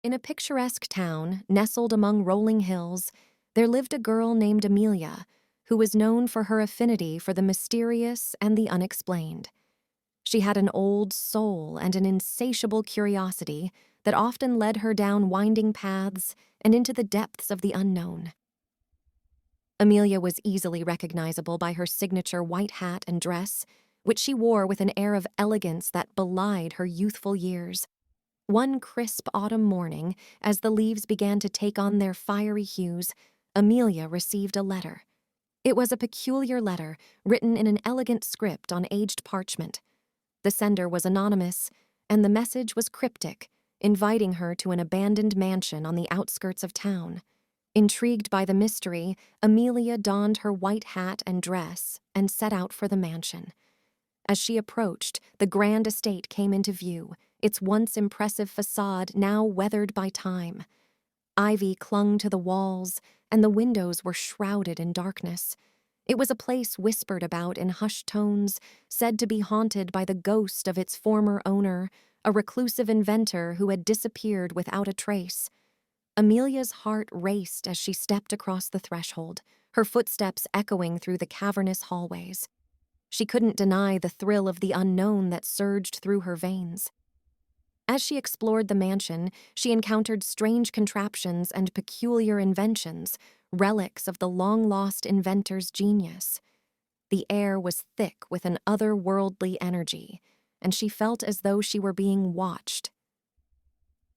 In a picturesque town, nestled among rolling hills, there lived a girl named Amelia, who was known for her affinity for the mysterious and the unexplained. She had an old soul and an insatiable curiosity that often led her down winding paths and into the depths of the unknown. Amelia was easily recognizable by her signature white hat and dress, which she wore with an air of elegance that belied her youthful years. One crisp autumn morning, as the leaves began to take on their fiery hues, Amelia received a letter. It was a peculiar letter, written in an elegant script on aged parchment. The sender was anonymous, and the message was cryptic, inviting her to an abandoned mansion on the outskirts of town. Intrigued by the mystery, Amelia donned her white hat and dress and set out for the mansion. As she approached, the grand estate came into view, its once impressive facade now weathered by time. Ivy clung to the walls, and the windows were shrouded in darkness. It was a place whispered about in hushed tones, said to be haunted by the ghost of its former owner, a reclusive inventor who had disappeared without a trace. Amelia's heart raced as she stepped across the threshold, her footsteps echoing through the cavernous hallways. She couldn't deny the thrill of the unknown that surged through her veins. As she explored the mansion, she encountered strange contraptions and peculiar inventions, relics of the long-lost inventor's genius. The air was thick with an otherworldly energy, and she felt as though she were being watched.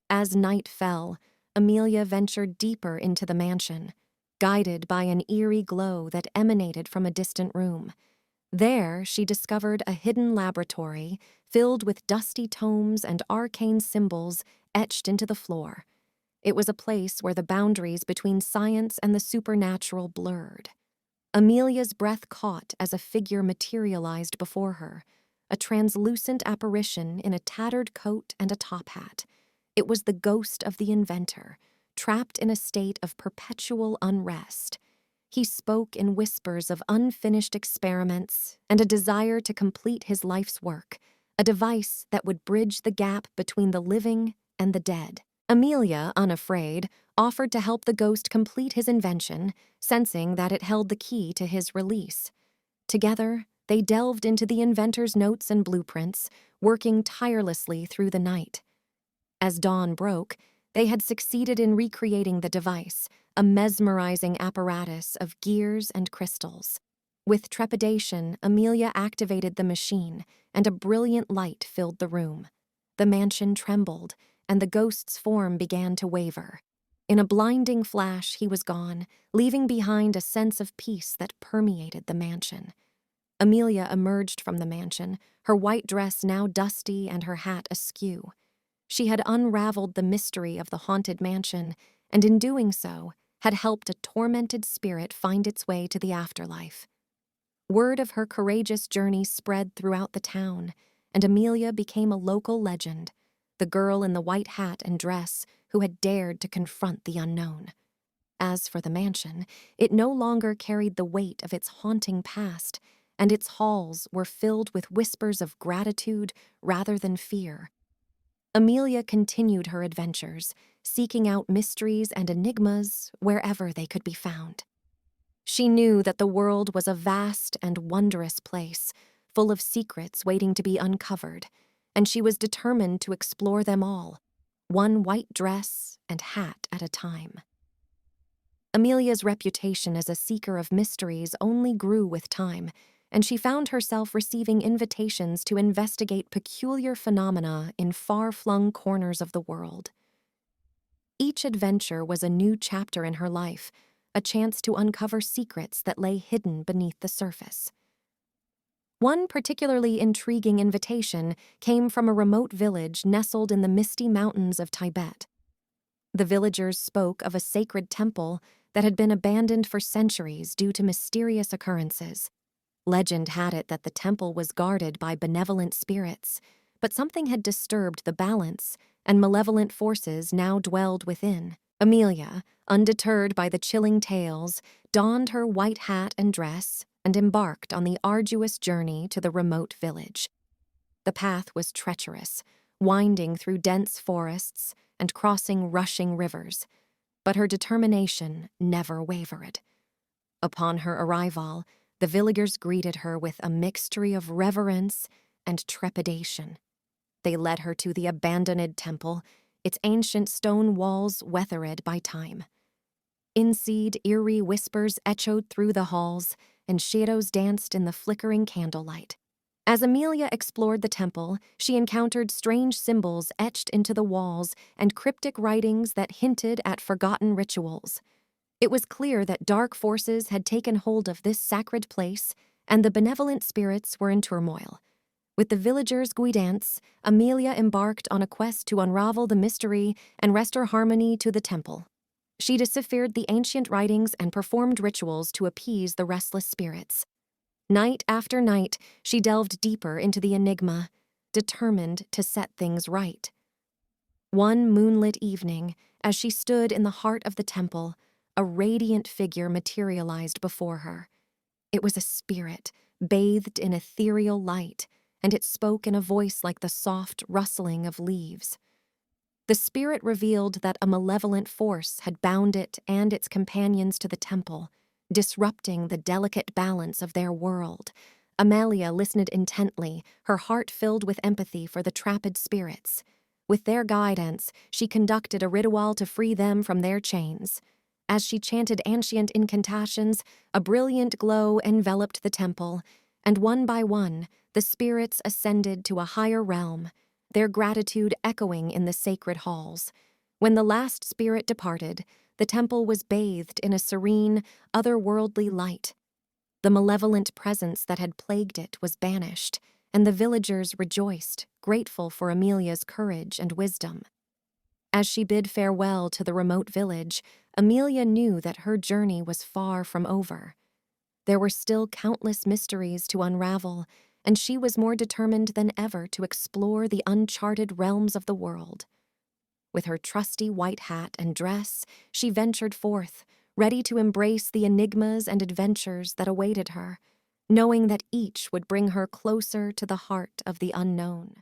As night fell, Amelia ventured deeper into the mansion, guided by an eerie glow that emanated from a distant room. There, she discovered a hidden laboratory filled with dusty tomes and arcane symbols etched into the floor. It was a place where the boundaries between science and the supernatural blurred. Amelia's breath caught as a figure materialized before her, a translucent apparition in a tattered coat and a top hat. It was the ghost of the inventor, trapped in a state of perpetual unrest. He spoke in whispers of unfinished experiments and a desire to complete his life's work, a device that would bridge the gap between the living and the dead. Amelia, unafraid, offered to help the ghost complete his invention, sensing that it held the key to his release. Together, they delved into the inventor's notes and blueprints, working tirelessly through the night. As dawn broke, they had succeeded in recreating the device, a mesmerizing apparatus of gears and crystals. With trepidation, Amelia activated the machine, and a brilliant light filled the room. The mansion trembled, and the ghost's form began to waver. In a blinding flash, he was gone, leaving behind a sense of peace that permeated the mansion. Amelia emerged from the mansion, her white dress now dusty and her hat askew. She had unraveled the mystery of the haunted mansion, and in doing so, had helped a tormented spirit find its way to the afterlife. Word of her courageous journey spread throughout the town, and Amelia became a local legend, the girl in the white hat and dress who had dared to confront the unknown. As for the mansion, it no longer carried the weight of its haunting past, and its halls were filled with whispers of gratitude rather than fear. Amelia continued her adventures, seeking out mysteries and enigmas wherever they could be found. She knew that the world was a vast and wondrous place, full of secrets waiting to be uncovered, and she was determined to explore them all, one white dress and hat at a time. Amelia's reputation as a seeker of mysteries only grew with time, and she found herself receiving invitations to investigate peculiar phenomena in far-flung corners of the world. Each adventure was a new chapter in her life, a chance to uncover secrets that lay hidden beneath the surface. One particularly intriguing invitation came from a remote village nestled in the misty mountains of Tibet. The villagers spoke of a sacred temple that had been abandoned for centuries due to mysterious occurrences. Legend had it that the temple was guarded by benevolent spirits, but something had disturbed the balance, and malevolent forces now dwelled within. Amelia, undeterred by the chilling tales, donned her white hat and dress and embarked on the arduous journey to the remote village. The path was treacherous, winding through dense forests, and crossing rushing rivers, but her determination never wavered. Upon her arrival, the villagers greeted her with a mixture of reverence and trepidation. They led her to the abandoned temple, its ancient stone walls weathered by time. Inside, eerie whispers echoed through the halls, and shadows danced in the flickering candlelight. As Amelia explored the temple, she encountered strange symbols etched into the walls and cryptic writings that hinted at forgotten rituals. It was clear that dark forces had taken hold of this sacred place, and the benevolent spirits were in turmoil. With the villagers' guidance, Amelia embarked on a quest to unravel the mystery and restore harmony to the temple. She deciphered the ancient writings and performed rituals to appease the restless spirits. Night after night, she delved deeper into the enigma, determined to set things right. One moonlit evening, as she stood in the heart of the temple, a radiant figure materialized before her. It was a spirit, bathed in ethereal light, and it spoke in a voice like the soft rustling of leaves. The spirit revealed that a malevolent force had bound it and its companions to the temple, disrupting the delicate balance of their world. Amelia listened intently, her heart filled with empathy for the trapped spirits. With their guidance, she conducted a ritual to free them from their chains. As she chanted ancient incantations, a brilliant glow enveloped the temple, and one by one, the spirits ascended to a higher realm, their gratitude echoing in the sacred halls. When the last spirit departed, the temple was bathed in a serene, otherworldly light. The malevolent presence that had plagued it was banished, and the villagers rejoiced, grateful for Amelia's courage and wisdom. As she bid farewell to the remote village, Amelia knew that her journey was far from over. There were still countless mysteries to unravel, and she was more determined than ever to explore the uncharted realms of the world. With her trusty white hat and dress, she ventured forth, ready to embrace the enigmas and adventures that awaited her, knowing that each would bring her closer to the heart of the unknown.